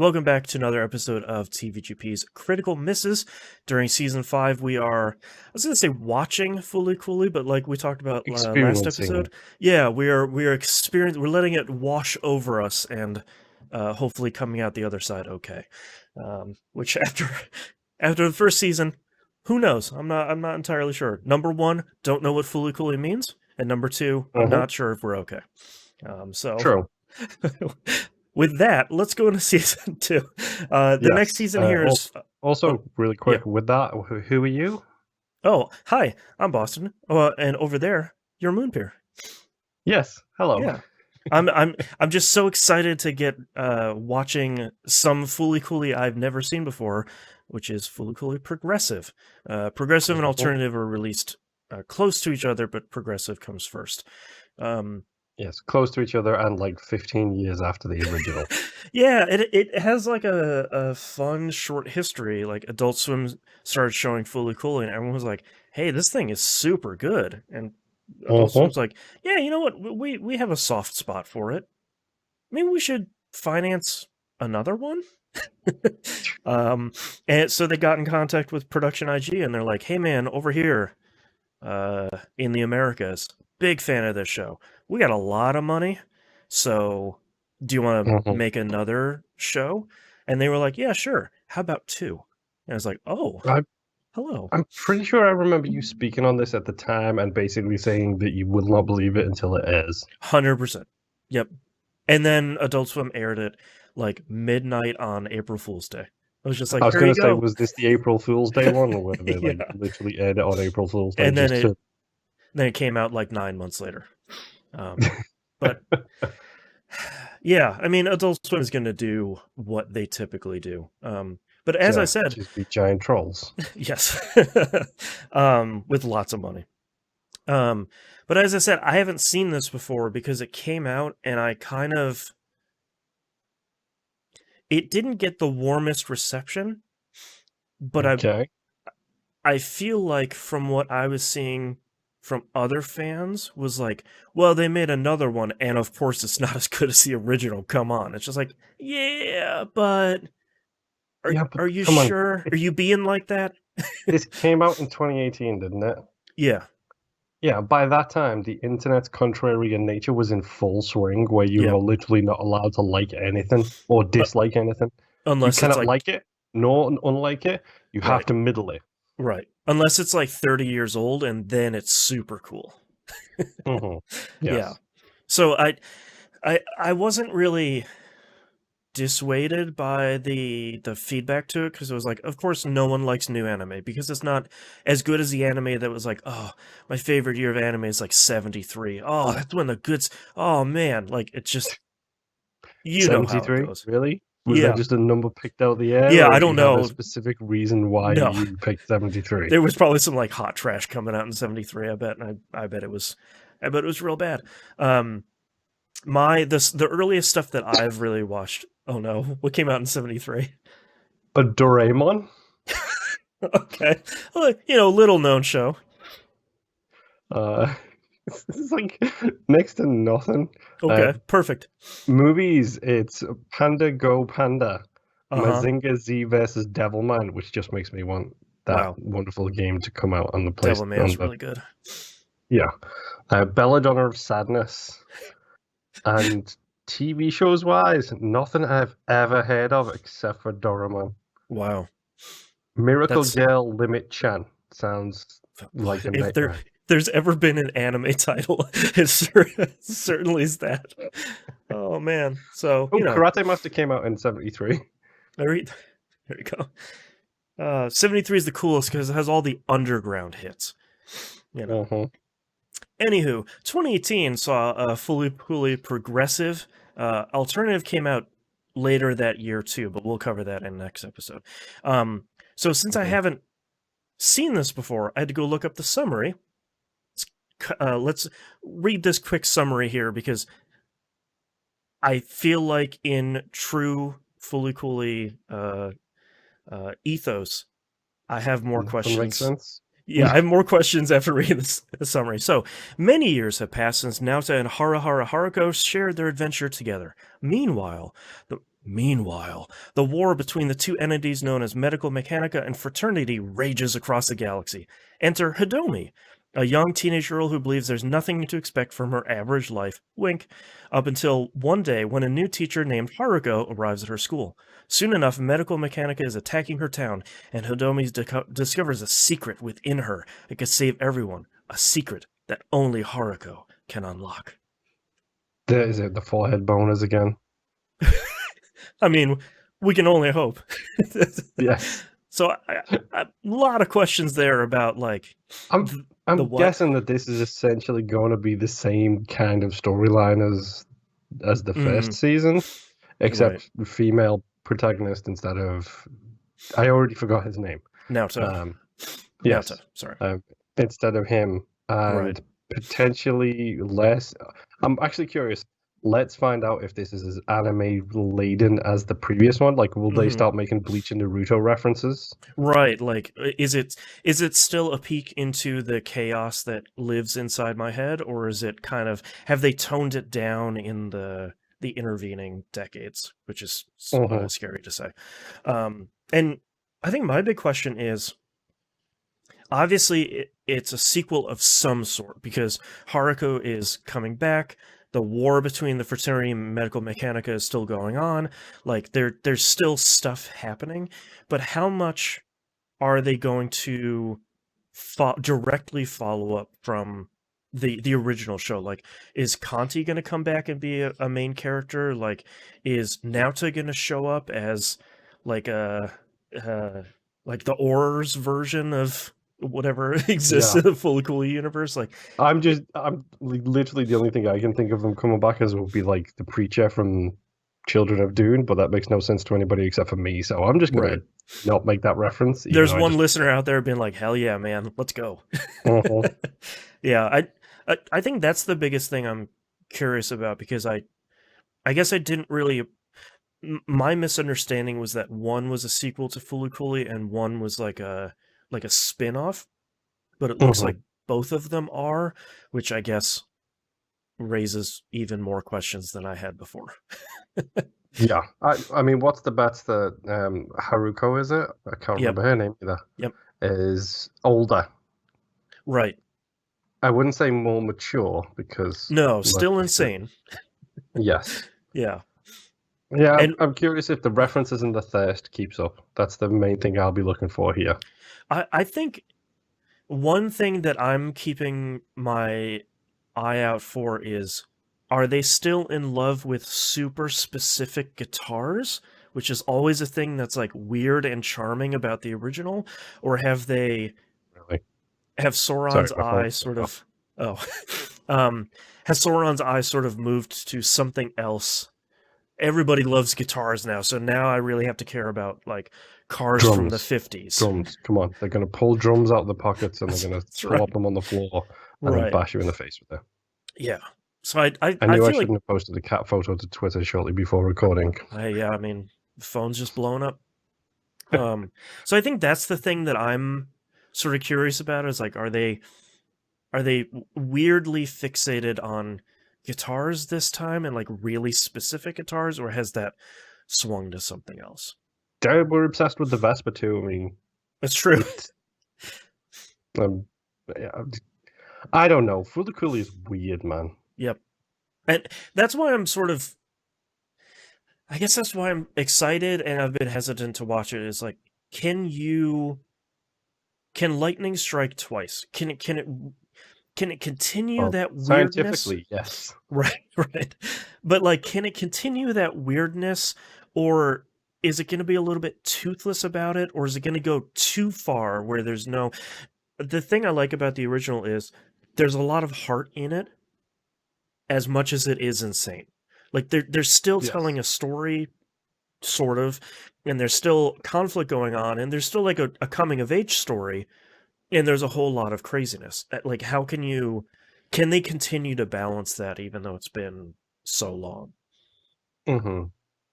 Welcome back to another episode of TVGP's Critical Misses. During Season 5, we are, I was going to say watching Fooly Cooly, but like we talked about last episode, yeah, we're letting it wash over us and hopefully coming out the other side okay. Which after the first season, who knows? I'm not entirely sure. Number 1, don't know what Fooly Cooly means, and number 2, I'm not sure if we're okay. True. With that, let's go into Season 2. The next season here is... Also, really quick, with that, who are you? Oh, hi, I'm Boston. And over there, you're Moonpear. Yes, hello. Yeah. I'm just so excited to get watching some Fooly Cooly I've never seen before, which is Fooly Cooly Progressive. Progressive and Alternative are released close to each other, but Progressive comes first. Yes, close to each other and like 15 years after the original. Yeah, it has like a fun short history. Like Adult Swim started showing Fooly Cooly, and everyone was like, "Hey, this thing is super good." And Adult Swim's like, "Yeah, you know what? We have a soft spot for it. Maybe we should finance another one." And so they got in contact with Production IG, and they're like, "Hey, man, over here, in the Americas, big fan of this show. We got a lot of money, so do you want to make another show?" And they were like, "Yeah, sure. How about 2?" And I was like, "Oh, hello." I'm pretty sure I remember you speaking on this at the time and basically saying that you will not believe it until it airs. 100%. Yep. And then Adult Swim aired it like midnight on April Fool's Day. I was just like, I was going to say, go. was this the April Fool's Day one, or were they literally aired it on April Fool's Day? And then it came out like 9 months later. But yeah, I mean, Adult Swim is going to do what they typically do. But as I said, just be giant trolls. Yes, with lots of money. But as I said, I haven't seen this before because it came out and it didn't get the warmest reception. But I feel like from what I was seeing from other fans was like, well, they made another one, and of course it's not as good as the original. Come on. It's just like, yeah, but are you sure? Are you being like that? This came out in 2018, didn't it? Yeah. Yeah, by that time, the internet's contrarian nature was in full swing, where you were literally not allowed to like anything or dislike anything. Unless you cannot like it, nor unlike it. You have to middle it. Right. Unless it's like 30 years old, and then it's super cool. Yes. Yeah. So I wasn't really dissuaded by the feedback to it, because it was like, of course no one likes new anime because it's not as good as the anime that was like, oh, my favorite year of anime is like 73. Oh, that's when the goods. Oh man, like it's just, you 73? Know how it goes. Really? Was that just a number picked out of the air? Yeah, I don't know. A specific reason why you picked 73. There was probably some like hot trash coming out in 73. I bet, and I bet it was real bad. The earliest stuff that I've really watched. Oh no, what came out in 73? A Doraemon. Okay, well, little known show. It's like next to nothing. Okay, perfect. Movies, it's Panda Go Panda, Mazinga Z versus Devilman, which just makes me want that wonderful game to come out on the PlayStation. Devilman's really good. Yeah. Belladonna of Sadness. And TV shows wise, nothing I've ever heard of except for Doraemon. Wow. Miracle Girl Limit Chan sounds like a nightmare. There's ever been an anime title, it certainly is that. Oh man. So Karate Master came out in 73. There you go. 73 is the coolest because it has all the underground hits. Anywho, 2018 saw Fooly Cooly Progressive. Alternative came out later that year too, but we'll cover that in the next episode. So since I haven't seen this before, I had to go look up the summary. Let's read this quick summary here, because I feel like in true Fooly Cooly ethos, I have more questions. Makes sense. Yeah, I have more questions after reading the summary. So, many years have passed since Naota and Haruko shared their adventure together. Meanwhile, Meanwhile, the war between the two entities known as Medical Mechanica and Fraternity rages across the galaxy. Enter Hidomi, a young teenage girl who believes there's nothing to expect from her average life, wink, up until one day when a new teacher named Haruko arrives at her school. Soon enough, Medical Mechanica is attacking her town, and Hidomi discovers a secret within her that could save everyone, a secret that only Haruko can unlock. Is it the forehead boners again? I mean, we can only hope. Yes. So a lot of questions there about like. I'm guessing that this is essentially going to be the same kind of storyline as the first season, except female protagonist instead of. I already forgot his name. Naoto. Yes. Naoto, sorry. Instead of him, and potentially less. I'm actually curious. Let's find out if this is as anime laden as the previous one. Like, will they start making Bleach and Naruto references? Right. Like, is it still a peek into the chaos that lives inside my head, or is it kind of, have they toned it down in the intervening decades, which is scary to say. And I think my big question is, obviously it's a sequel of some sort because Haruko is coming back. The war between the Fraternity and Medical Mechanica is still going on. Like, there's still stuff happening, but how much are they going to directly follow up from the original show? Like, is Kanti going to come back and be a main character? Like, is Naoto going to show up as like like the Auror's version of whatever exists in the Fooly Cooly universe? Like, I'm literally the only thing I can think of them coming back as will be like the preacher from Children of Dune, but that makes no sense to anybody except for me, so I'm just gonna not make that reference. There's one listener out there being like, hell yeah, man, let's go. Yeah, I think that's the biggest thing I'm curious about, because I guess I didn't really. My misunderstanding was that one was a sequel to Fooly Cooly and one was like a spin-off, but it looks like both of them are, which I guess raises even more questions than I had before. Yeah, I mean, what's the bets that Haruko, is it? I can't remember her name either. Yep. Is older. Right. I wouldn't say more mature because... No, still insane. Yes. Yeah. Yeah, and I'm curious if the references in the thirst keeps up. That's the main thing I'll be looking for here. I think one thing that I'm keeping my eye out for is, are they still in love with super specific guitars, which is always a thing that's like weird and charming about the original, or have they have Sauron's eye sort of has Sauron's eye sort of moved to something else? Everybody loves guitars now, so now I really have to care about like cars from the 50s. Drums, come on. They're going to pull drums out of the pockets and they're going to swap them on the floor and then bash you in the face with them. Yeah. So I knew I shouldn't have posted the cat photo to Twitter shortly before recording. Yeah, I mean, the phone's just blowing up. So I think that's the thing that I'm sort of curious about, is like, are they weirdly fixated on guitars this time, and like really specific guitars, or has that swung to something else? We're obsessed with the Vespa too. I mean, that's true. I don't know. Fooly Cooly is weird, man. Yep. And that's why I'm sort of, I guess that's why I'm excited and I've been hesitant to watch it, is like, can lightning strike twice? Can it continue that weirdness? Scientifically, yes. Right. But like, can it continue that weirdness, or is it going to be a little bit toothless about it, or is it going to go too far where there's no... The thing I like about the original is there's a lot of heart in it, as much as it is insane. Like, they're still telling a story, sort of, and there's still conflict going on, and there's still like a coming-of-age story, and there's a whole lot of craziness. Like, how can they continue to balance that even though it's been so long? Mm-hmm.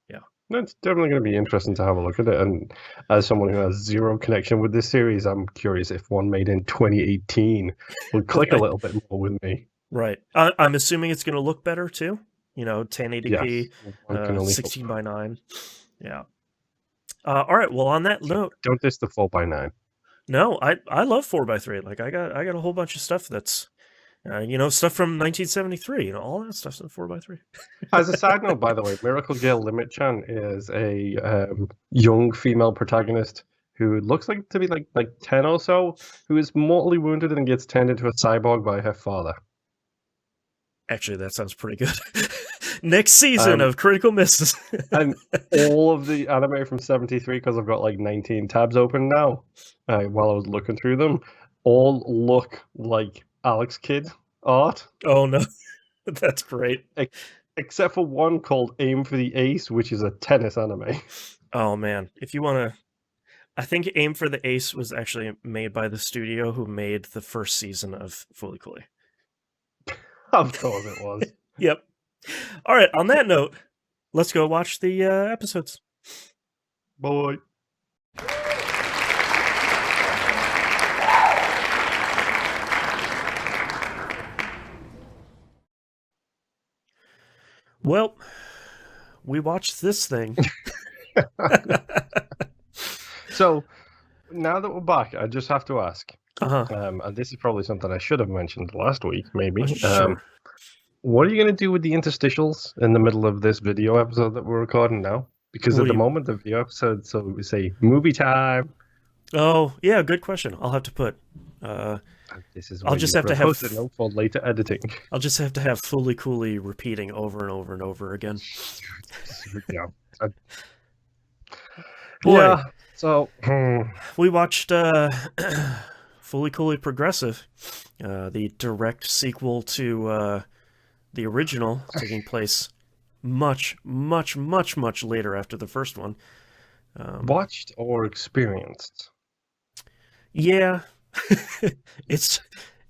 Yeah. That's definitely going to be interesting to have a look at it. And as someone who has zero connection with this series, I'm curious if one made in 2018 would click a little bit more with me. Right. I'm assuming it's going to look better too? 1080p, Yes, one can only 16 hope. by 9. Yeah. All right. Well, on that note, don't diss the 4x9. No, I love 4x3. Like I got a whole bunch of stuff that's stuff from 1973. All that stuff's in 4x3. As a side note, by the way, Miracle Girl Limit Chan is a young female protagonist who looks like to be like 10 or so, who is mortally wounded and gets turned into a cyborg by her father. Actually, that sounds pretty good. Next season of Critical Misses. And all of the anime from 73, because I've got like 19 tabs open now, while I was looking through them, all look like Alex Kidd art. Oh, no. That's great. Except for one called Aim for the Ace, which is a tennis anime. Oh, man. If you want to... I think Aim for the Ace was actually made by the studio who made the first season of Fooly and Cooly. Of course it was. Yep. All right, on that note, let's go watch the episodes. Bye. Well, we watched this thing. So, now that we're back, I just have to ask. Uh-huh. And this is probably something I should have mentioned last week, maybe. Sure. What are you going to do with the interstitials in the middle of this video episode that we're recording now? Because at the moment, the video episode, so we say movie time. Oh, yeah, good question. I'll have to put... this is I'll just have to have post-it note for later editing. I'll just have to have Fooly Cooly repeating over and over and over again. Yeah. Boy, yeah. So we watched Fooly Cooly Progressive, the direct sequel to the original, taking place much, much, much, much later after the first one. Watched or experienced? Yeah. it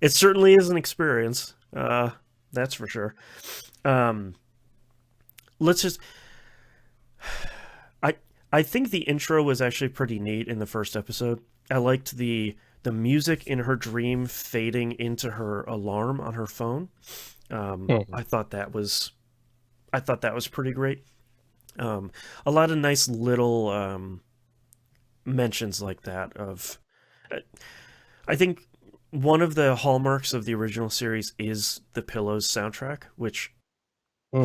certainly is an experience. That's for sure. Let's just... I think the intro was actually pretty neat in the first episode. I liked the music in her dream fading into her alarm on her phone. I thought that was pretty great. A lot of nice little mentions like that of... I think one of the hallmarks of the original series is the Pillows soundtrack, which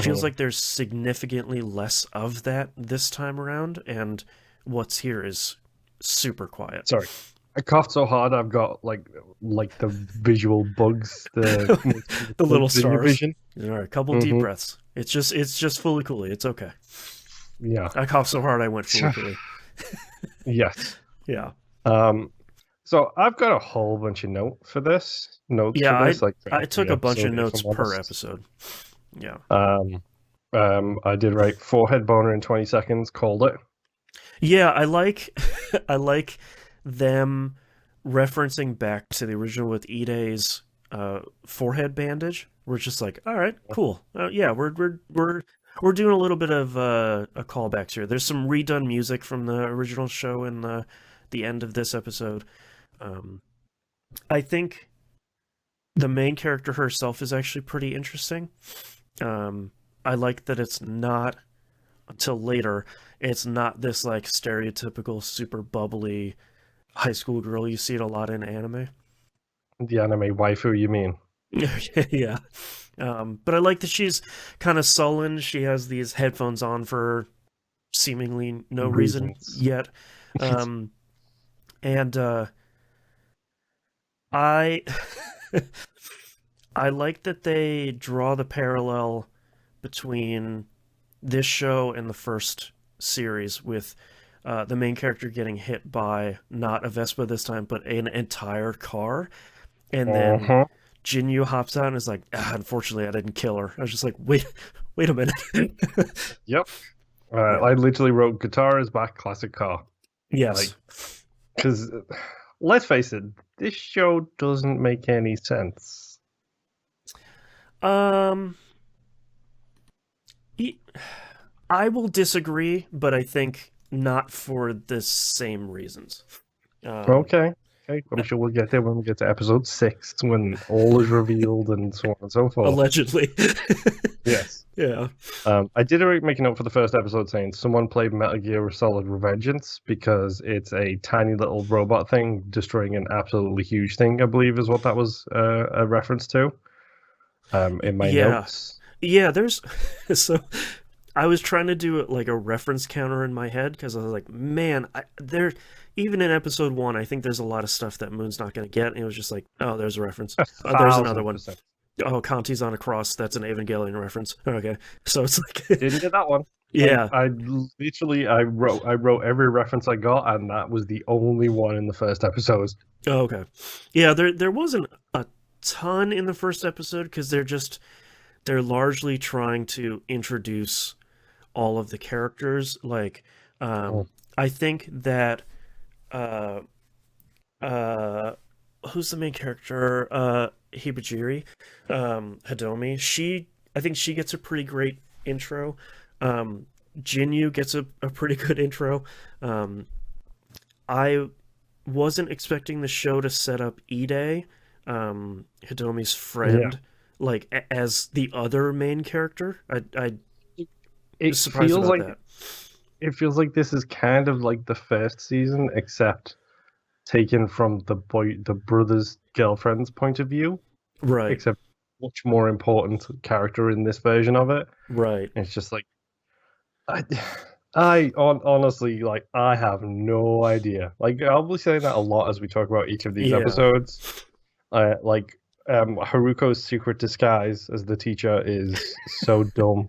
feels like there's significantly less of that this time around, and what's here is super quiet. Sorry, I coughed so hard I've got like the visual bugs, the little stars. Vision. All right, a couple deep breaths. It's just Fooly Cooly. It's okay. Yeah, I coughed so hard I went Fooly Cooly. Yes. Yeah. So I've got a whole bunch of notes for this. I took a bunch of notes per episode. Yeah. I did write forehead boner in 20 seconds. Called it. Yeah, I like them referencing back to the original with Ide's forehead bandage. We're just like, all right, cool. Yeah, we're doing a little bit of a callback here. There's some redone music from the original show in the end of this episode. I think the main character herself is actually pretty interesting. I like that it's not, until later, it's not this like stereotypical super bubbly high school girl you see it a lot in anime. The anime waifu, you mean? Yeah. But I like that she's kind of sullen. She has these headphones on for seemingly no reason yet. And I like that they draw the parallel between this show and the first series with the main character getting hit by not a Vespa this time, but an entire car. And then Jinyu hops out and is like, unfortunately, I didn't kill her. I was just like, wait a minute. Yep. I literally wrote guitar is back, classic car. Yes. Because let's face it, this show doesn't make any sense. I will disagree, but I think not for the same reasons. Okay. Okay, I'm sure we'll get there when we get to episode 6, when all is revealed and so on and so forth. Allegedly. Yes. Yeah. I did make a note for the first episode saying someone played Metal Gear Solid Revengeance because it's a tiny little robot thing destroying an absolutely huge thing, I believe is what that was a reference to. In my notes. Yeah, there's... So, I was trying to do like a reference counter in my head, because I was like, man, even in episode 1, I think there's a lot of stuff that Moon's not going to get, and it was just like, oh, there's a reference. There's another one. Oh, Conti's on a cross. That's an Evangelion reference. Okay, so it's like didn't get that one. Yeah, I wrote every reference I got, and that was the only one in the first episode. Oh, okay, yeah. There wasn't a ton in the first episode because they're largely trying to introduce all of the characters. Like, I think that who's the main character? Hibajiri, Hidomi. I think she gets a pretty great intro. Jinyu gets a pretty good intro. I wasn't expecting the show to set up Ide, Hidomi's friend, like as the other main character. It surprised feels about like that. It feels like this is kind of like the first season, except taken from the brother's girlfriend's point of view, right? Except much more important character in this version of it, right? It's just like I honestly, like, I have no idea. Like, I'll be saying that a lot as we talk about each of these episodes. Haruko's secret disguise as the teacher is so dumb.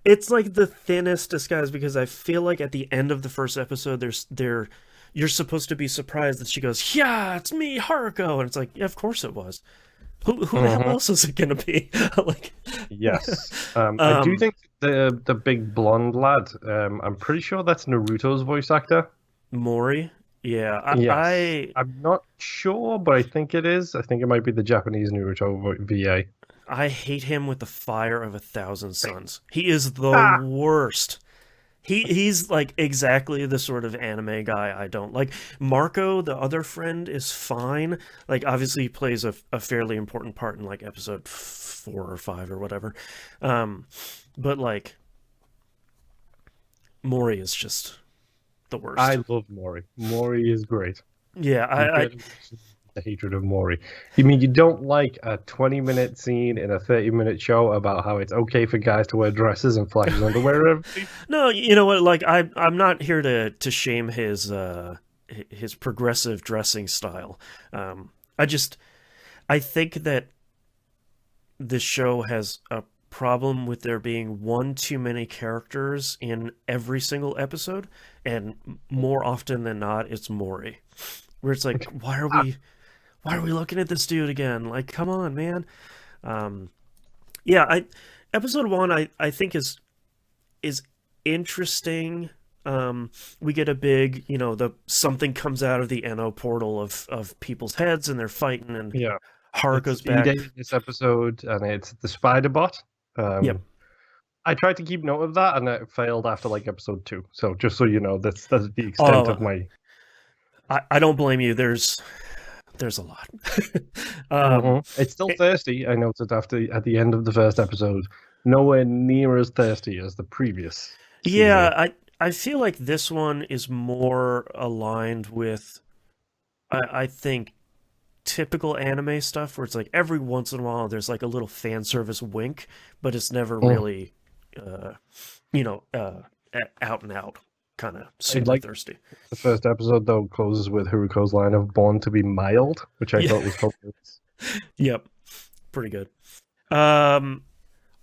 It's like the thinnest disguise, because I feel like at the end of the first episode, you're supposed to be surprised that she goes, "Yeah, it's me, Haruko," and it's like, yeah, of course it was. Who the hell else is it gonna be? Like, yes, I do think the big blonde lad. I'm pretty sure that's Naruto's voice actor, Mori. Yeah, I'm not sure, but I think it is. I think it might be the Japanese Naruto VA. I hate him with the fire of 1,000 suns. He is the worst. He's like exactly the sort of anime guy I don't like. Marco, the other friend, is fine. Like, obviously he plays a fairly important part in like episode 4 or 5 or whatever. But like, Mori is just the worst. I love Mori. Mori is great. Yeah, the hatred of Mori. You mean you don't like a 20-minute scene in a 30-minute show about how it's okay for guys to wear dresses and flash his underwear? No, you know what? Like, I'm not here to shame his progressive dressing style. I think that this show has a problem with there being one too many characters in every single episode, and more often than not, it's Mori, where it's like, why are we looking at this dude again? Like, come on, man. Episode 1 I think is interesting. We get a big, something comes out of the NO portal of people's heads, and they're fighting, and Haruko's back in this episode, and it's the spider bot. I tried to keep note of that, and it failed after like episode 2. So just so you know, that's the extent of my. I don't blame you. There's a lot. It's still thirsty. I noticed at the end of the first episode, nowhere near as thirsty as the previous season. Yeah, I feel like this one is more aligned with, I think, typical anime stuff, where it's like every once in a while there's like a little fan service wink, but it's never really, out and out kind of super thirsty. The first episode, though, closes with Haruko's line of "born to be mild," which I thought was hilarious. Yep, pretty good. All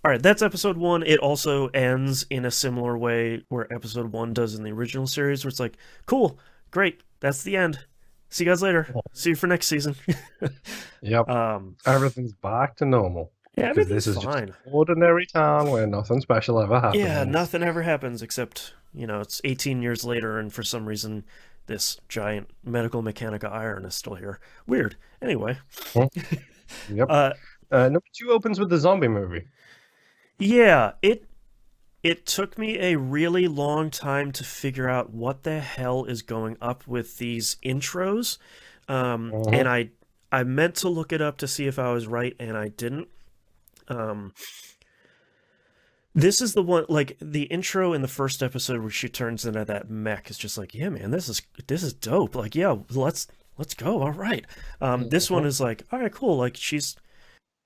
right, that's episode 1. It also ends in a similar way where episode 1 does in the original series, where it's like, cool, great, that's the end. See you guys later. See you for next season. Yep. Everything's back to normal. Yeah, everything's this is fine. Just an ordinary town where nothing special ever happens. Yeah, nothing ever happens except, it's 18 years later, and for some reason, this giant medical mechanica iron is still here. Weird. Anyway. Yep. Number 2 opens with the zombie movie. Yeah, it it took me a really long time to figure out what the hell is going up with these intros. And I meant to look it up to see if I was right, and I didn't. This is the one, like, the intro in the first episode where she turns into that mech is just like, yeah, man, this is dope. Like, yeah, let's go. All right. This one is like, all right, cool. Like, she's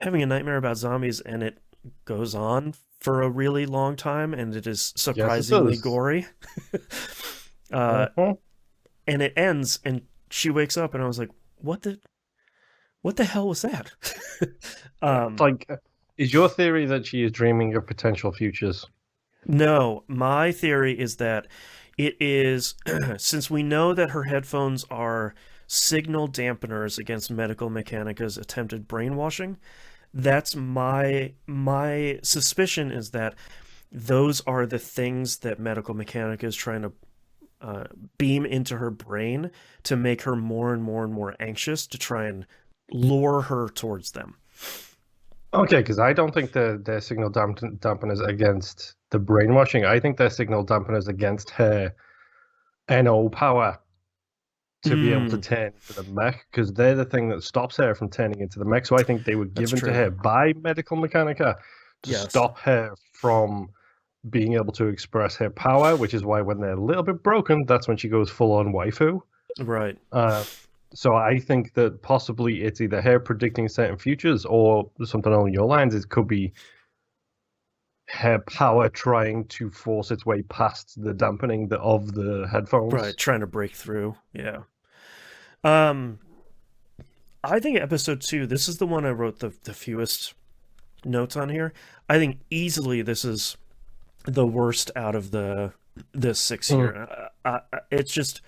having a nightmare about zombies, and it goes on for a really long time, and it is surprisingly gory. And it ends, and she wakes up, and I was like, what the hell was that? Like, is your theory that she is dreaming of potential futures? No, my theory is that it is, since we know that her headphones are signal dampeners against Medical Mechanica's attempted brainwashing, that's my suspicion, is that those are the things that Medical Mechanica is trying to beam into her brain to make her more and more and more anxious, to try and lure her towards them. Okay, because I don't think they're signal dampeners against the brainwashing. I think they're signal dampeners against her NO power to be able to turn into the mech, because they're the thing that stops her from turning into the mech. So I think they were given to her by Medical Mechanica to stop her from being able to express her power, which is why when they're a little bit broken, that's when she goes full-on waifu. Right. So I think that possibly it's either her predicting certain futures, or something along your lines. It could be her power trying to force its way past the dampening of the headphones. Right, trying to break through. Yeah. I think episode 2, this is the one I wrote the fewest notes on here. I think easily this is the worst out of the 6 here. It's just,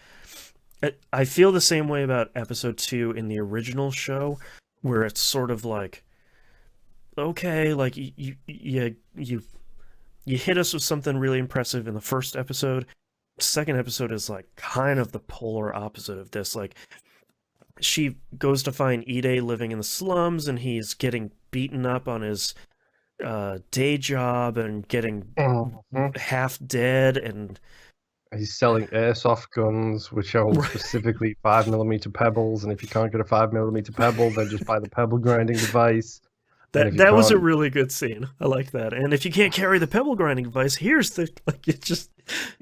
I feel the same way about episode 2 in the original show, where it's sort of like, okay, like you hit us with something really impressive in the first episode. Second episode is like kind of the polar opposite of this. Like, she goes to find Ide living in the slums, and he's getting beaten up on his day job and getting half dead, and he's selling airsoft guns, which are specifically 5mm pebbles, and if you can't get a 5mm pebble, then just buy the pebble grinding device. That was a really good scene. I like that. And if you can't carry the pebble grinding device, here's the, like, it just,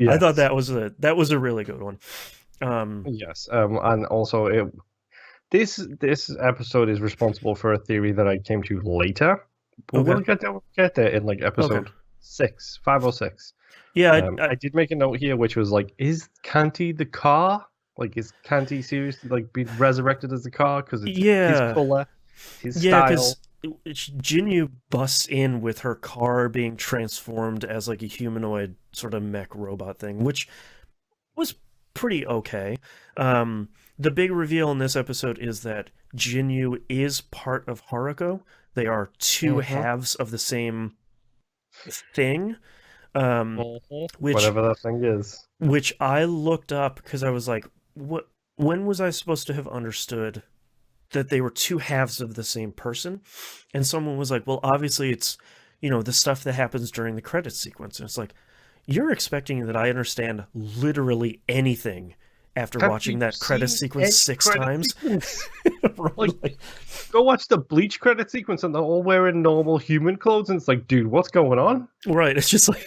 I thought that was a really good one. Yes. And also this episode is responsible for a theory that I came to later, but we'll get there in like episode 5 or 6. Yeah. I did make a note here, which was like, is Kanti the car? Like, is Kanti seriously like being resurrected as the car? Because it's his color, his style. Because Jinyu busts in with her car being transformed as like a humanoid sort of mech robot thing, which was pretty okay. The big reveal in this episode is that Jinyu is part of Haruko. They are two halves of the same thing. Which, whatever that thing is. Which I looked up because I was like, when was I supposed to have understood that they were two halves of the same person? And someone was like, well, obviously it's, the stuff that happens during the credits sequence. And it's like, you're expecting that I understand literally anything after watching that credit sequence 6 times? Like, go watch the Bleach credit sequence and they're all wearing normal human clothes, and it's like, dude, what's going on? Right, it's just like,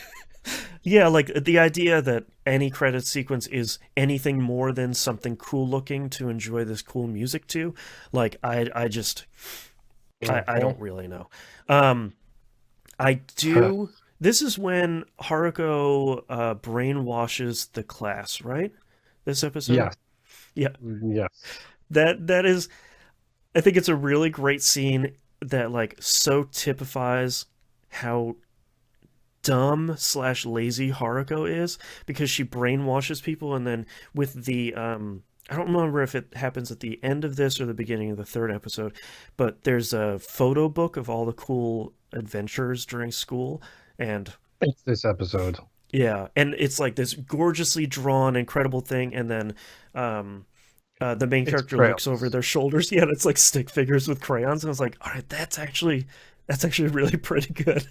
yeah, like the idea that any credit sequence is anything more than something cool looking to enjoy this cool music to, like, I don't really know. This is when Haruko brainwashes the class, right? This episode? Yeah. That is, I think it's a really great scene that, like, so typifies how dumb/lazy Haruko is, because she brainwashes people, and then with the I don't remember if it happens at the end of this or the beginning of the 3rd episode, but there's a photo book of all the cool adventures during school, and it's this episode. Yeah, and it's like this gorgeously drawn, incredible thing, and then the main character looks over their shoulders. Yeah, and it's like stick figures with crayons, and I was like, all right, that's actually really pretty good.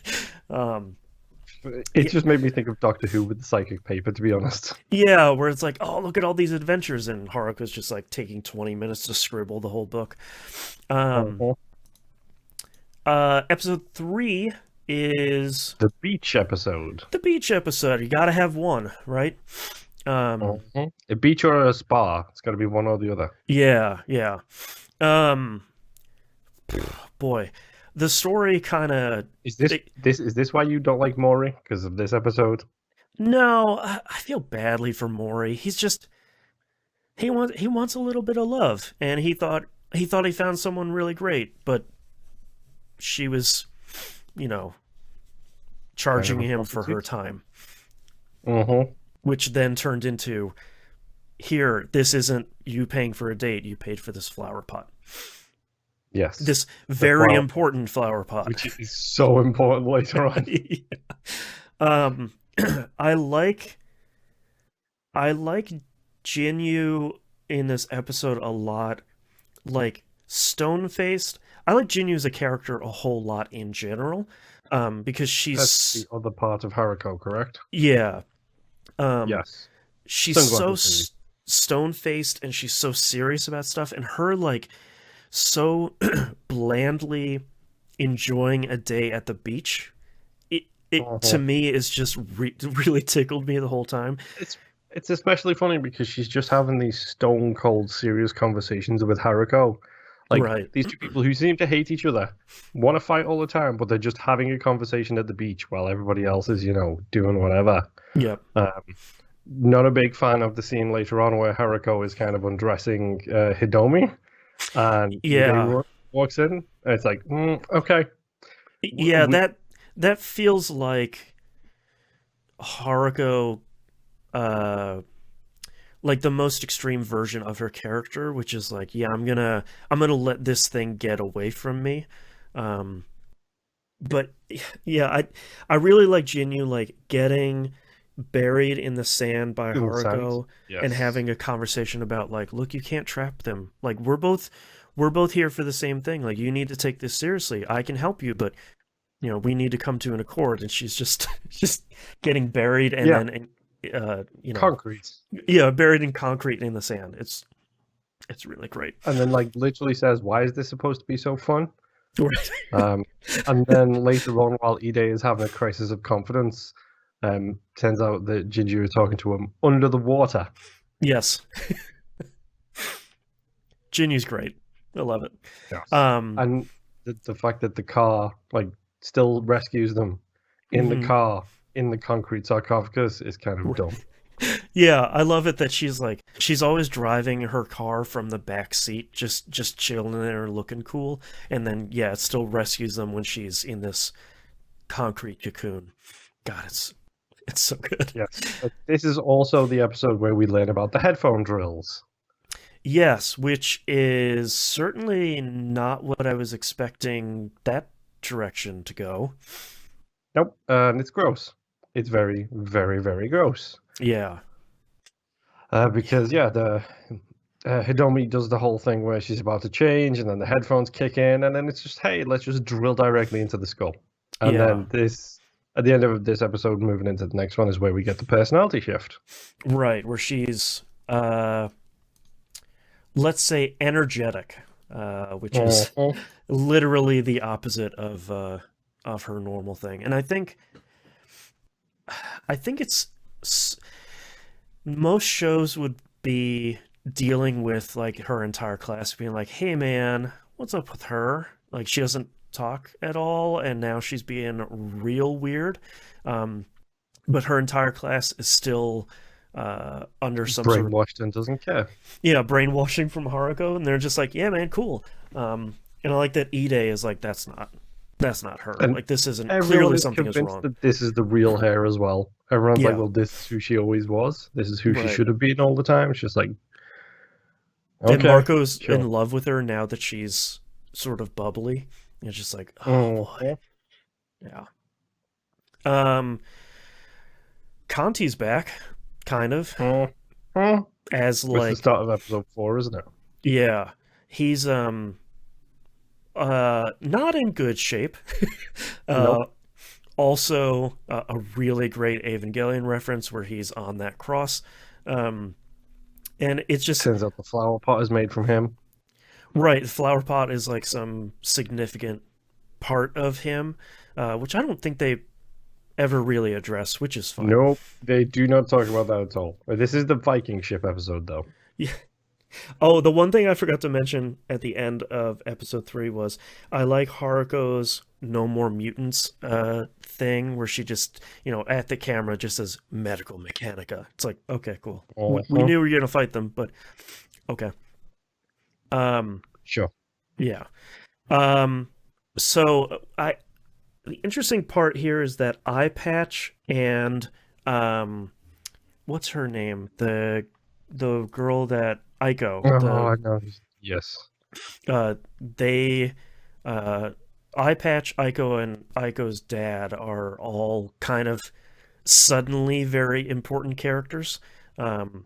It just made me think of Doctor Who with the psychic paper, to be honest. Yeah, where it's like, oh, look at all these adventures, and Haruko's just like taking 20 minutes to scribble the whole book. Episode 3 is the beach episode. The beach episode. You gotta have one, right? A beach or a spa. It's gotta be one or the other. Yeah. Boy, the story kind of is this why you don't like Mori, because of this episode? No, I feel badly for Mori. He's just he wants a little bit of love, and he thought he found someone really great, but she was, charging him for her time. Which then turned into, here, this isn't you paying for a date, you paid for this flower pot. Yes. This very important flower pot. Which is so important later on. I like Jinyu in this episode a lot. Like, stone-faced. I like Jinyu as a character a whole lot in general. Because she's... That's the other part of Haruko, correct? Yeah. Yes. She's so stone-faced, and she's so serious about stuff, and her, like, so blandly enjoying a day at the beach, it to me is just really tickled me the whole time. It's especially funny because she's just having these stone-cold serious conversations with Haruko. Like, these two people who seem to hate each other, want to fight all the time, but they're just having a conversation at the beach while everybody else is, doing whatever. Yep. Not a big fan of the scene later on where Haruko is kind of undressing Hidomi, and he walks in, and it's like, okay. Yeah, that feels like Haruko, like the most extreme version of her character, which is like, yeah, I'm gonna let this thing get away from me. But yeah, I really like Jinyu, like, getting buried in the sand by Haruko and having a conversation about, like, look, you can't trap them. Like, we're both here for the same thing. Like, you need to take this seriously. I can help you, but we need to come to an accord. And she's just getting buried and then concrete. Yeah, buried in concrete in the sand. It's really great. And then, like, literally says, "Why is this supposed to be so fun?" Right. And then later on, while Ide is having a crisis of confidence, turns out that Jinju is talking to him under the water. Yes. Jinyu's great. I love it. Yes. And the fact that the car, like, still rescues them in the car in the concrete sarcophagus is kind of dumb. Yeah, I love it that she's always driving her car from the back seat, just chilling there, looking cool, and then it still rescues them when she's in this concrete cocoon. God, it's so good. Yes, but this is also the episode where we learn about the headphone drills. Yes, which is certainly not what I was expecting that direction to go. Nope, and it's gross. It's very, very, very gross. Yeah. Because, the Hidomi does the whole thing where she's about to change, and then the headphones kick in, and then it's just, hey, let's just drill directly into the skull. And then this, at the end of this episode, moving into the next one, is where we get the personality shift. Right, where she's, let's say, energetic, which is literally the opposite of her normal thing. And I think it's... Most shows would be dealing with, like, her entire class being like, hey man, what's up with her? Like, she doesn't talk at all, and now she's being real weird. But her entire class is still under some brainwashed and doesn't care. Yeah, brainwashing from Haruko, and they're just like, yeah man, cool. And I like that Ide is like, that's not her. And like, this isn't, clearly something is wrong. That this is the real hair as well. Everyone's like, well, this is who she always was. This is who she should have been all the time. It's just like, okay, and Marco's in love with her now that she's sort of bubbly. And it's just like, oh boy. Yeah. Conti's back, kind of. As like the start of episode 4, isn't it? Yeah. He's not in good shape. Nope. Also, a really great Evangelion reference where he's on that cross. And it's just... Turns out the flower pot is made from him. Right, the flower pot is like some significant part of him, which I don't think they ever really address, which is fine. Nope, they do not talk about that at all. This is the Viking ship episode, though. Yeah. Oh, the one thing I forgot to mention at the end of episode 3 was I like Haruko's "No More Mutants" thing, where she just, at the camera just says "Medical Mechanica." It's like, okay, cool. We knew we were gonna fight them, but okay. Sure. Yeah. So the interesting part here is that Eye Patch and what's her name? The girl that Aiko. I know. Yes. They Eye Patch, Aiko, and Aiko's dad are all kind of suddenly very important characters.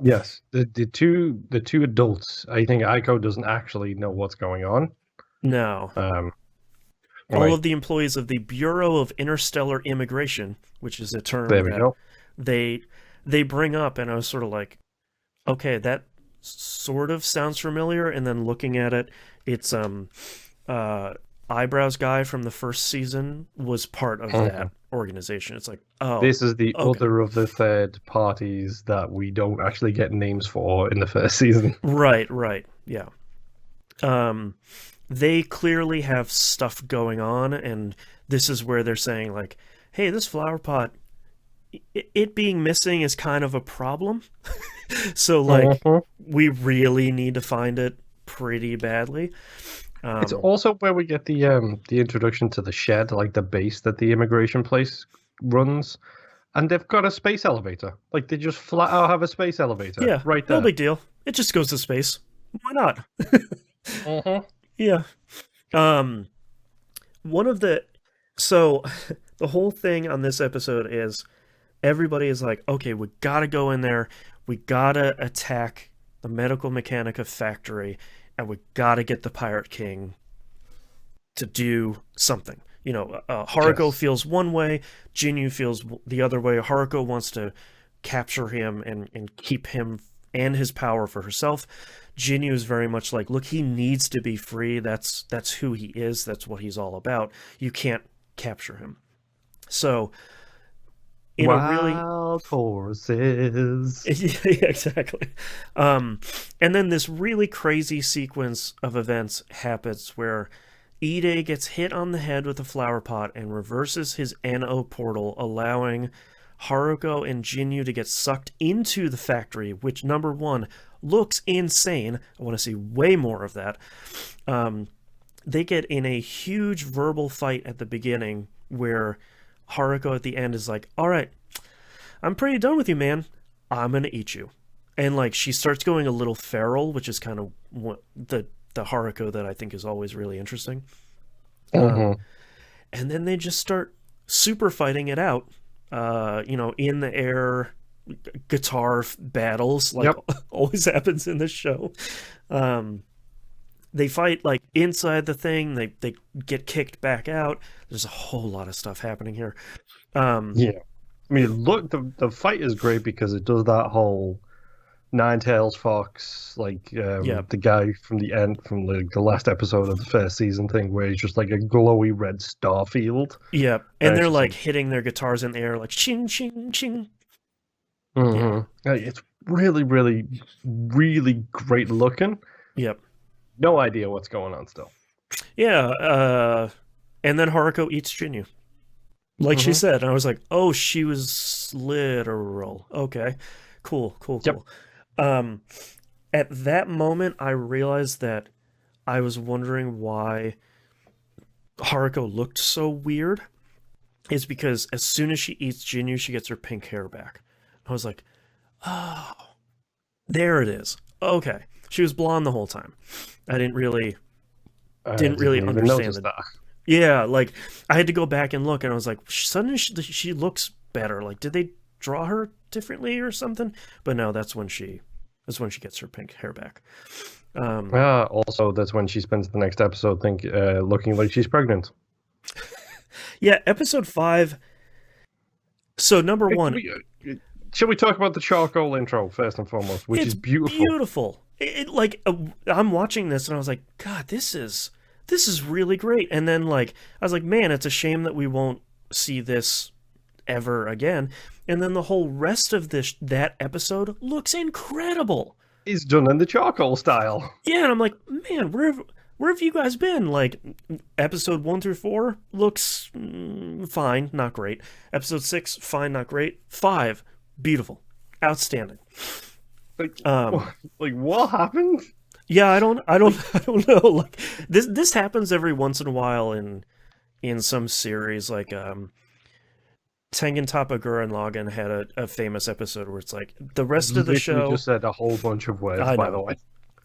Yes, the two adults. I think Aiko doesn't actually know what's going on. No. All of the employees of the Bureau of Interstellar Immigration, which is a term that they bring up, and I was sort of like, okay, that sort of sounds familiar. And then looking at it, it's Eyebrows guy from the first season was part of that organization. It's like, oh, this is the other of the third parties that we don't actually get names for in the first season. Right, yeah. They clearly have stuff going on, and this is where they're saying, like, hey, this flower pot, it being missing is kind of a problem. So, like, we really need to find it pretty badly. It's also where we get the introduction to the shed, like the base that the immigration place runs, and they've got a space elevator. Like, they just flat out have a space elevator. Yeah, right there. No big deal. It just goes to space. Why not? Yeah. So the whole thing on this episode is everybody is like, okay, we gotta go in there. We gotta attack the Medical Mechanica factory, and we gotta get the Pirate King to do something. Haruko feels one way, Ginyu feels the other way. Haruko wants to capture him and keep him and his power for herself. Jinyu is very much like, look, he needs to be free. That's who he is. That's what he's all about. You can't capture him. So, wild horses. Yeah, exactly. And then this really crazy sequence of events happens where Ide gets hit on the head with a flower pot and reverses his NO portal, allowing Haruko and Jinyu to get sucked into the factory, which, number one, looks insane. I want to see way more of that. They get in a huge verbal fight at the beginning where Haruko at the end is like, all right, I'm pretty done with you, man. I'm going to eat you. And, like, she starts going a little feral, which is kind of the Haruko that I think is always really interesting. And then they just start super fighting it out. In the air guitar battles, like always happens in this show. They fight like inside the thing. They get kicked back out. There's a whole lot of stuff happening here. I mean, look, the fight is great because it does that whole Ninetales Fox, like the guy from the end, from the last episode of the first season thing, where he's just like a glowy red star field. Yeah, and they're like hitting their guitars in the air, like ching, ching, ching. Yeah. It's really, really, really great looking. Yep. No idea what's going on still. Yeah, and then Haruko eats Jinyu. Like she said, and I was like, oh, she was literal. Okay, cool. Yep. At that moment, I realized that I was wondering why Haruko looked so weird. Is because as soon as she eats Jinyu, she gets her pink hair back. I was like, oh, there it is. Okay, she was blonde the whole time. I didn't really understand that. Yeah, like I had to go back and look, and I was like, suddenly she looks better. Like, did they draw her differently or something? But no, that's when she gets her pink hair back. Also, that's when she spends the next episode looking like she's pregnant. Yeah, episode 5 So number one, shall we talk about the charcoal intro first and foremost, which is beautiful? Beautiful. I'm watching this and I was like, God, this is really great. And then like I was like, man, it's a shame that we won't see this ever again. And then the whole rest of that episode looks incredible. It's done in the charcoal style. Yeah, and I'm like, man, where have you guys been? Like, episode 1 through 4 looks fine, not great. Episode 6, fine, not great. 5, beautiful, outstanding. Like what happened? Yeah, I don't know. Like this happens every once in a while in some series. Like Tengen Toppa Gurren Lagann had a famous episode where it's like the rest of the show. Just said a whole bunch of words, by the way.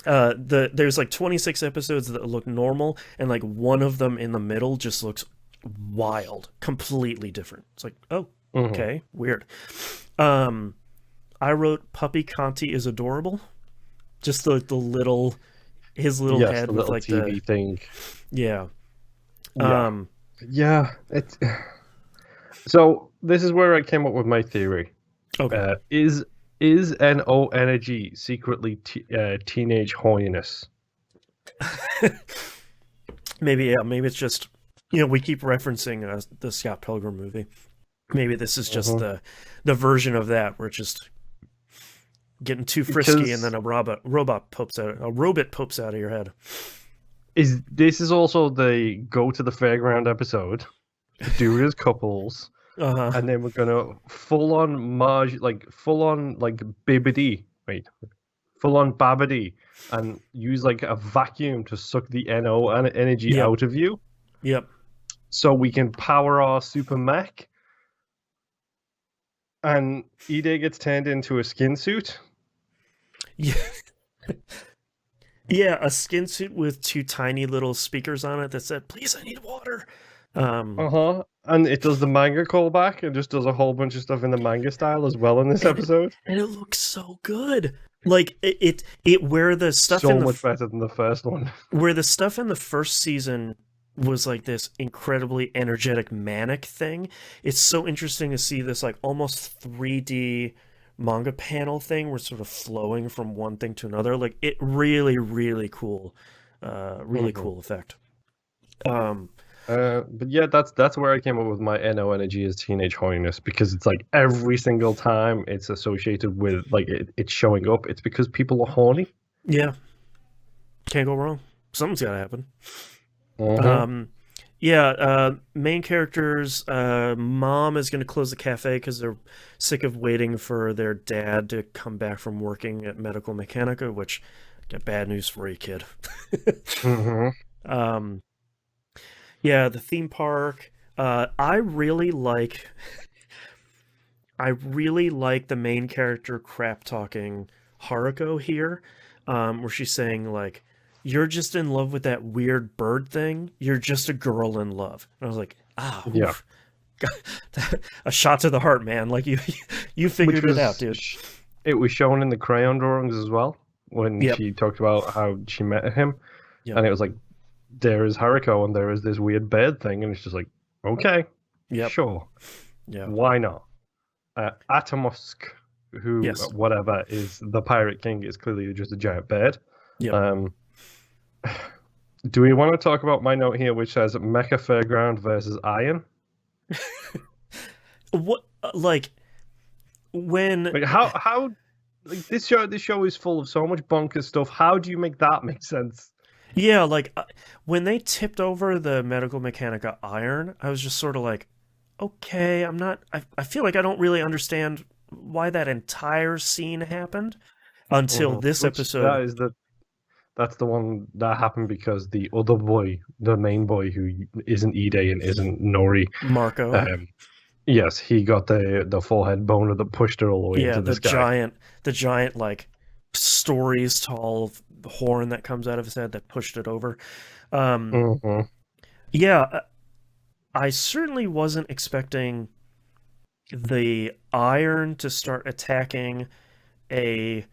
There's like 26 episodes that look normal, and like one of them in the middle just looks wild, completely different. It's like, oh, okay, weird. I wrote Puppy Conti is adorable. Just the little his little head the with little like TV thing. Yeah. Yeah. It's so this is where I came up with my theory. Okay. Is NO energy secretly teenage horniness? Maybe it's just, we keep referencing the Scott Pilgrim movie. Maybe this is just the version of that where it's just getting too frisky and then a robot pops out of your head. This is also the go to the fairground episode, do it as couples. And then we're gonna full on bibbidi, full on babbidi, and use like a vacuum to suck the NO energy out of you. Yep. So we can power our super mech, and Ide gets turned into a skin suit. Yeah. Yeah, a skin suit with 2 tiny little speakers on it that said, "Please, I need water." And it does the manga callback. It just does a whole bunch of stuff in the manga style as well in this episode. And it looks so good. Like it where the stuff so much better than the first one. Where the stuff in the first season was like this incredibly energetic manic thing. It's so interesting to see this like almost 3D manga panel thing where it's sort of flowing from one thing to another. Like it really, really cool. Cool effect. But yeah, that's where I came up with my NO energy as teenage horniness, because it's like every single time it's associated with like it's showing up, it's because people are horny. Yeah, can't go wrong. Something's gotta happen. Main characters. Mom is gonna close the cafe because they're sick of waiting for their dad to come back from working at Medical Mechanica. Which, got bad news for you, kid. Yeah, the theme park. I really like the main character crap talking Haruko here, where she's saying like, "You're just in love with that weird bird thing. You're just a girl in love." And I was like, yeah, a shot to the heart, man. Like you figured it out, dude. It was shown in the crayon drawings as well when she talked about how she met him, and it was like, there is Haruko and there is this weird bird thing, and it's just like, okay, sure, why not? Atomusk, who whatever is the Pirate King, is clearly just a giant bird. Do we want to talk about my note here, which says Mecha Fairground versus Iron? What when how this show is full of so much bonkers stuff. How do you make that make sense? Yeah, like when they tipped over the Medical Mechanica Iron, I was just sort of like, okay, I feel like I don't really understand why that entire scene happened until this episode. That's the one that happened because the other boy, the main boy who isn't Ide and isn't Nori, Marco. Yes, he got the forehead boner that pushed her all the way into the sky. The giant like stories tall horn that comes out of his head that pushed it over. Yeah, I certainly wasn't expecting the Iron to start attacking a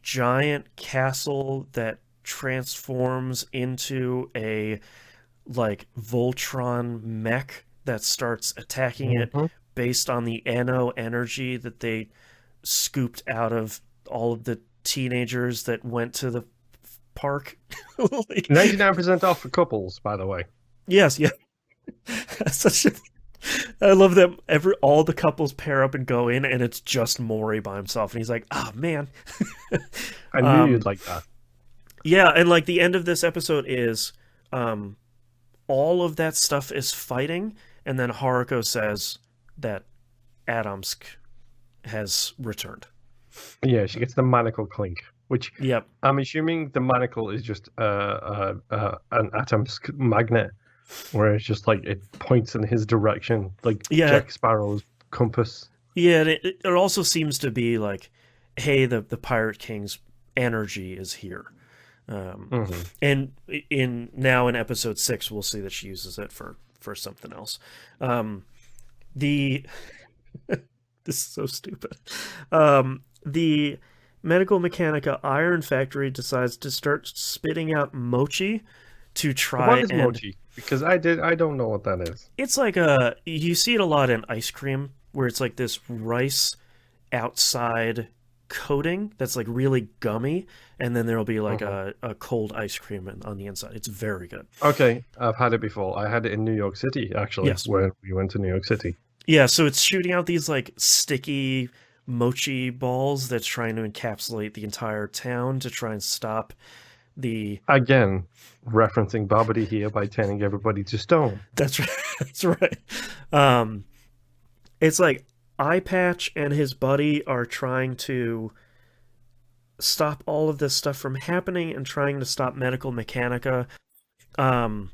giant castle that transforms into a like Voltron mech that starts attacking it based on the Ano energy that they scooped out of all of the teenagers that went to the park. 99% off for couples, by the way. Yes, yeah. I love that all the couples pair up and go in, and it's just Maury by himself, and he's like, "Oh man." I knew you'd like that. Yeah, and like the end of this episode is all of that stuff is fighting, and then Haruko says that Adamsk has returned. Yeah, she gets the manacle clink, which yep. I'm assuming the manacle is just an Adamsk magnet, where it's just like it points in his direction, like Jack Sparrow's compass. Yeah, it also seems to be like, hey, the Pirate King's energy is here. And in episode 6 we'll see that she uses it for something else. This is so stupid. The Medical Mechanica Iron Factory decides to start spitting out mochi to try. What is mochi? Because I don't know what that is. It's like you see it a lot in ice cream, where it's like this rice outside coating that's like really gummy, and then there'll be like a cold ice cream on the inside. It's very good. Okay, I've had it before. I had it in New York City, actually, when we went to New York City. Yeah, so it's shooting out these like sticky mochi balls that's trying to encapsulate the entire town to try and stop the... Again, referencing Babidi here by turning everybody to stone. That's right. That's right. It's like Eye Patch and his buddy are trying to stop all of this stuff from happening and trying to stop Medical Mechanica. God,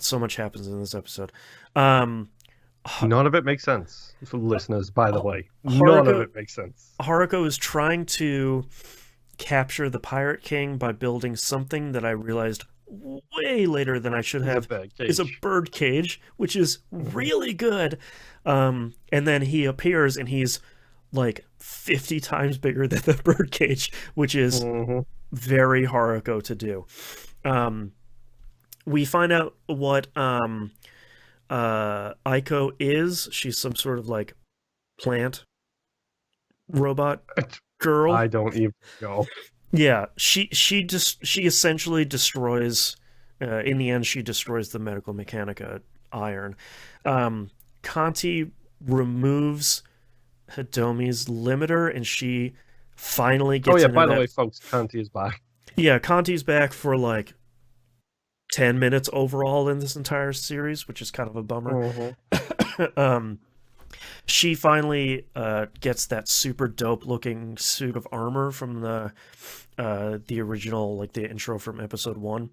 so much happens in this episode. None of it makes sense for listeners, by the way. None of it makes sense. Haruko is trying to capture the Pirate King by building something that I realized way later than I should have is a bird cage, which is really good. And then he appears and he's like 50 times bigger than the bird cage, which is very Haruko to do. We find out what Aiko is. She's some sort of like plant robot girl. I don't even know. Yeah, she essentially destroys. In the end, she destroys the Medical Mechanica iron. Kanti removes Hidomi's limiter, and she finally gets. Oh yeah, by the way, folks, Kanti is back. Yeah, Kanti's back for like 10 minutes overall in this entire series, which is kind of a bummer. She finally gets that super dope looking suit of armor from the original, like the intro from episode 1.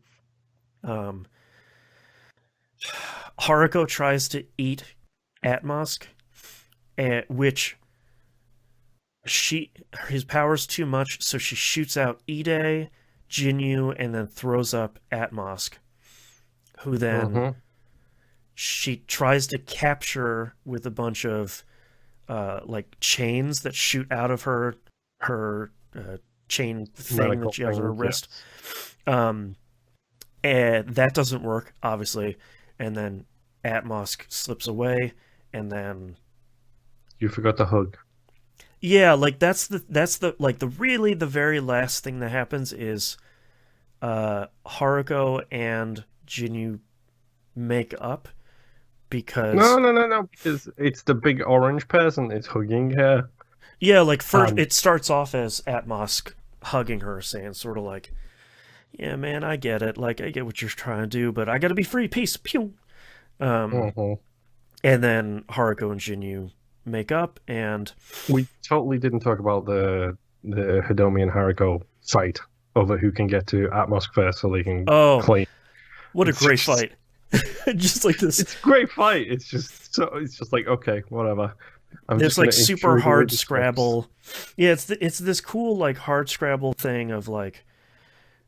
Haruko tries to eat Atmosk, which his power's too much, so she shoots out Ide, Jinyu, and then throws up Atmosk, who then she tries to capture with a bunch of like chains that shoot out of her chain thing that she has on her wrist. And that doesn't work, obviously. And then Atmosk slips away, and then you forgot the hug. Yeah, like that's the like the really the very last thing that happens is Haruko and Jinyu make up because no, because it's the big orange person is hugging her. Yeah, like first it starts off as Atmosk hugging her, saying sort of like, "Yeah, man, I get it. Like, I get what you're trying to do, but I gotta be free. Peace, pew." And then Haruko and Jinyu make up, and we totally didn't talk about the Hidomi and Haruko fight over who can get to Atmosk first, so they can claim. What a great fight! Just like this, it's a great fight. It's just like, okay, whatever. There's like super hard Scrabble. Yeah, it's this cool like hard Scrabble thing of like,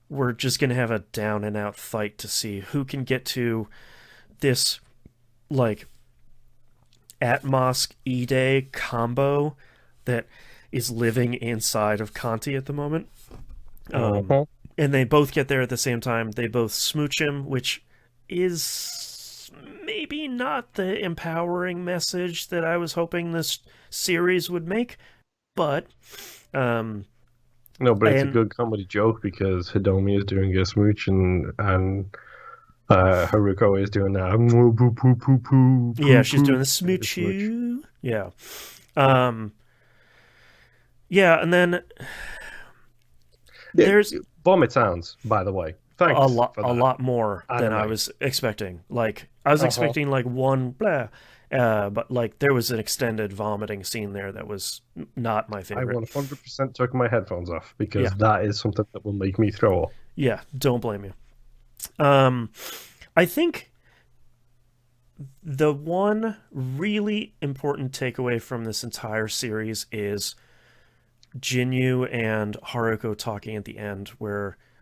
we're just gonna have a down and out fight to see who can get to this like Atmosk Ide combo that is living inside of Kanti at the moment. And they both get there at the same time. They both smooch him, which is maybe not the empowering message that I was hoping this series would make, but no, but it's a good comedy joke because Hidomi is doing a smooch and Haruko is doing that. Yeah, she's doing the smooch. Yeah. Yeah, and then there's vomit sounds, by the way. Thanks a lot more than I was expecting. Like I was expecting like one blah, but like there was an extended vomiting scene there that was not my favorite. I 100% took my headphones off because that is something that will make me throw up. Yeah, don't blame you. I think the one really important takeaway from this entire series is Jinyu and Haruko talking at the end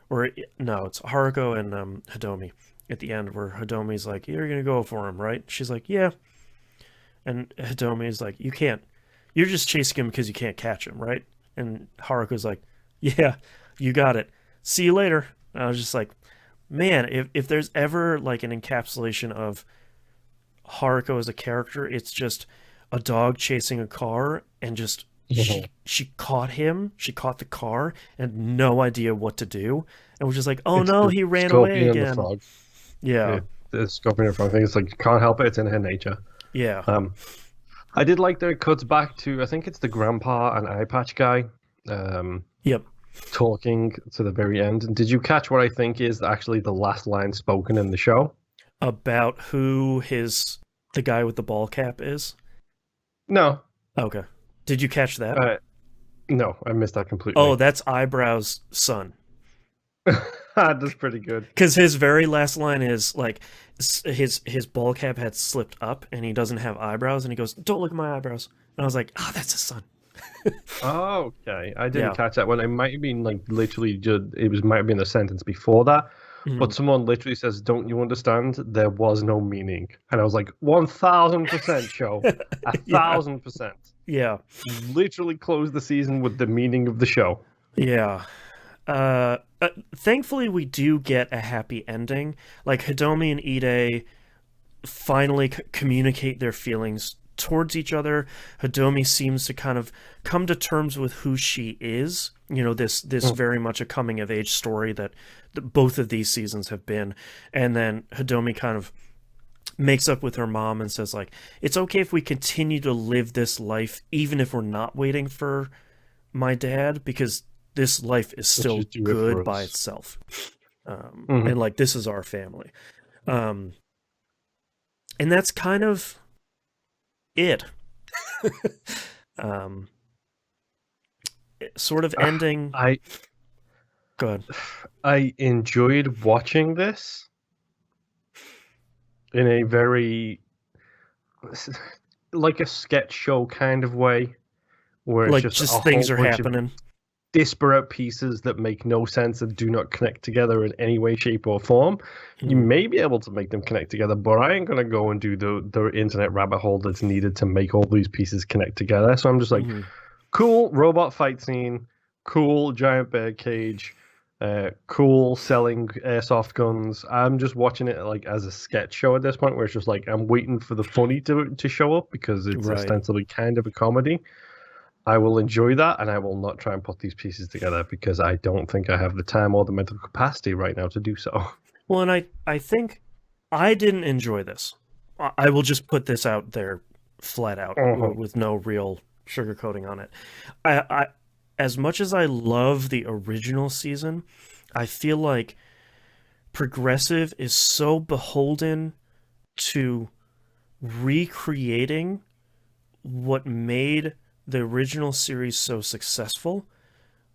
it's Haruko and Hidomi at the end where Hidomi's like, you're gonna go for him, right? She's like, yeah. And Hidomi's like, you can't. You're just chasing him because you can't catch him, right? And Haruko's like, yeah, you got it. See you later. And I was just like, man, if there's ever like an encapsulation of Haruko as a character, it's just a dog chasing a car and just she caught him, she caught the car and no idea what to do, and was just like, oh no, he ran away again. The frog. Yeah, the scorpion and frog thing. It's like you can't help it, it's in her nature. Yeah. I did like that it cuts back to, I think it's the grandpa and eye patch guy. Yep. Talking to the very end. Did you catch what I think is actually the last line spoken in the show? About who the guy with the ball cap is? No. Okay. Did you catch that? No, I missed that completely. Oh, that's Eyebrow's son. That's pretty good. Because his very last line is like, his ball cap had slipped up and he doesn't have eyebrows, and he goes, don't look at my eyebrows. And I was like, oh, that's his son. Oh, okay. I didn't catch that one. It might have been like literally might have been the sentence before that. Mm-hmm. But someone literally says, don't you understand? There was no meaning. And I was like, 1000% show. 1000%. Yeah. Literally close the season with the meaning of the show. Yeah. Thankfully, we do get a happy ending. Like, Hidomi and Ide finally communicate their feelings towards each other. Hidomi seems to kind of come to terms with who she is. You know, this very much a coming of age story that both of these seasons have been. And then Hidomi kind of makes up with her mom and says, like, it's okay if we continue to live this life, even if we're not waiting for my dad, because this life is still good by itself. And like, this is our family. And that's kind of it. Sort of ending. Go ahead. I enjoyed watching this in a very like a sketch show kind of way, where like it's just things are happening. Disparate pieces that make no sense and do not connect together in any way, shape, or form. You may be able to make them connect together, but I ain't gonna go and do the internet rabbit hole that's needed to make all these pieces connect together. So I'm just like, cool robot fight scene, cool giant bird cage, cool selling airsoft guns. I'm just watching it like as a sketch show at this point, where it's just like I'm waiting for the funny to show up because it's ostensibly kind of a comedy. I will enjoy that, and I will not try and put these pieces together because I don't think I have the time or the mental capacity right now to do so. Well, and I think I didn't enjoy this. I will just put this out there flat out with no real sugarcoating on it. I as much as I love the original season, I feel like Progressive is so beholden to recreating what made the original series so successful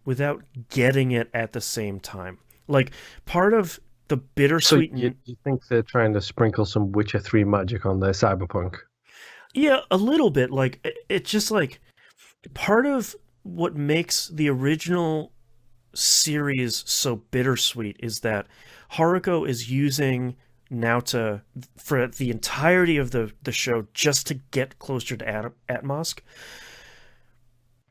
without getting it at the same time. Like, part of the bittersweet... So you think they're trying to sprinkle some Witcher 3 magic on their cyberpunk? Yeah, a little bit. Like, it's just like, part of what makes the original series so bittersweet is that Haruko is using Naota for the entirety of the show just to get closer to Atmos.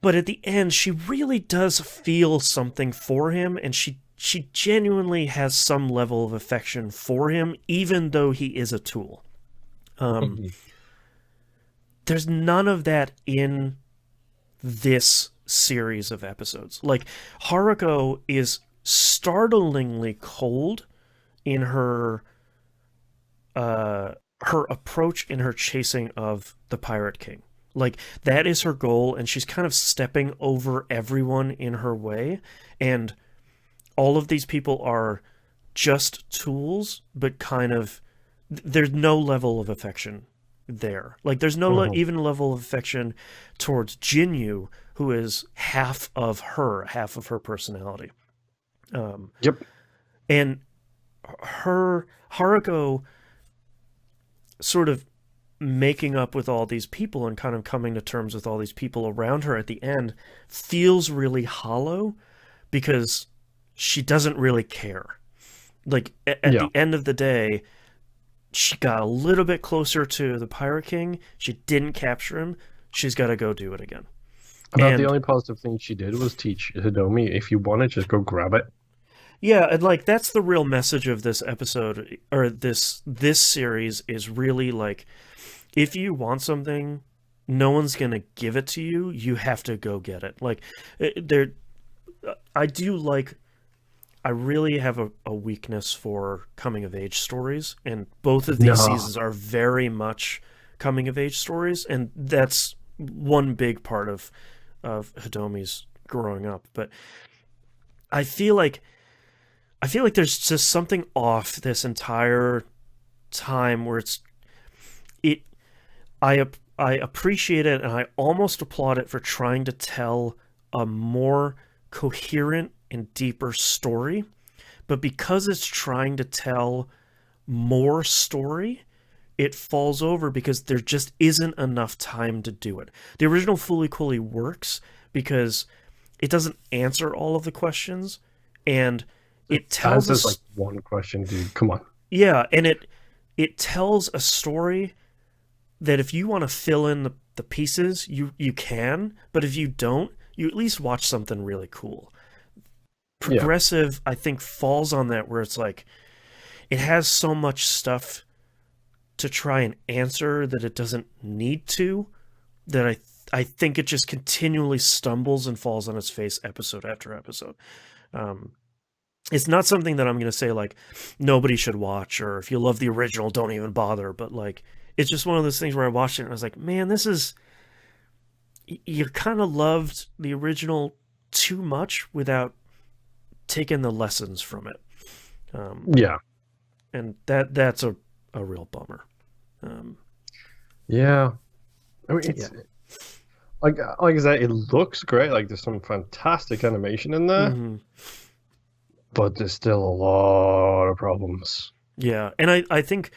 But at the end, she really does feel something for him, and she genuinely has some level of affection for him, even though he is a tool. There's none of that in this series of episodes. Like, Haruko is startlingly cold in her approach in her chasing of the Pirate King. Like, that is her goal, and she's kind of stepping over everyone in her way, and all of these people are just tools, but kind of, there's no level of affection there. Like, there's no even level of affection towards Jinyu, who is half of her personality. Yep. And Haruko sort of making up with all these people and kind of coming to terms with all these people around her at the end feels really hollow, because she doesn't really care. Like, at the end of the day, she got a little bit closer to the Pirate King. She didn't capture him. She's got to go do it again. The only positive thing she did was teach Hidomi, if you want it, just go grab it. Yeah, and like, that's the real message of this episode, or this series, is really like, if you want something, no one's going to give it to you. You have to go get it. Like, I really have a weakness for coming-of-age stories, and both of these seasons are very much coming-of-age stories, and that's one big part of Hidomi's growing up. But I feel like there's just something off this entire time, where I appreciate it, and I almost applaud it for trying to tell a more coherent and deeper story, but because it's trying to tell more story, it falls over because there just isn't enough time to do it. The original Fooly Cooly works because it doesn't answer all of the questions, and it tells us like one question, dude. Come on. Yeah, and it tells a story that if you want to fill in the pieces, you can, but if you don't, you at least watch something really cool. Progressive, I think, falls on that, where it's like, it has so much stuff to try and answer that it doesn't need to, that I think it just continually stumbles and falls on its face episode after episode. It's not something that I'm going to say, like, nobody should watch, or if you love the original, don't even bother, but, like, it's just one of those things where I watched it and I was like, man, you kind of loved the original too much without taking the lessons from it. And that's a real bummer. Yeah. I mean, it's like I said, it looks great. Like, there's some fantastic animation in there, but there's still a lot of problems. Yeah, and I think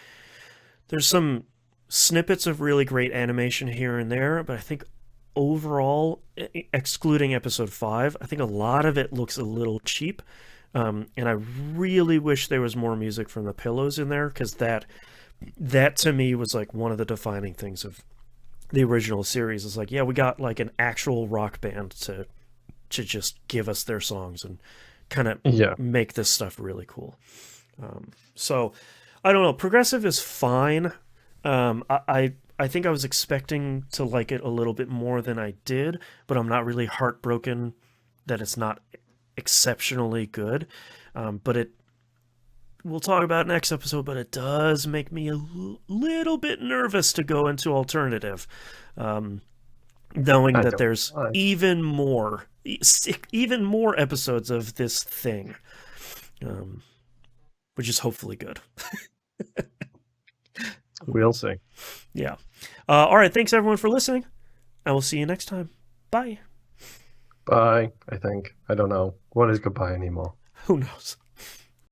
there's some snippets of really great animation here and there, but I think overall, excluding episode 5, I think a lot of it looks a little cheap. And I really wish there was more music from the Pillows in there, because that to me was like one of the defining things of the original series. Is like, yeah, we got like an actual rock band to just give us their songs and kind of make this stuff really cool. So I don't know. Progressive is fine. I think I was expecting to like it a little bit more than I did, but I'm not really heartbroken that it's not exceptionally good. But we'll talk about next episode, but it does make me a little bit nervous to go into alternative, knowing that there's even more episodes of this thing, which is hopefully good. We'll see. Yeah. All right. Thanks, everyone, for listening. I will see you next time. Bye. Bye, I think. I don't know. What is goodbye anymore? Who knows?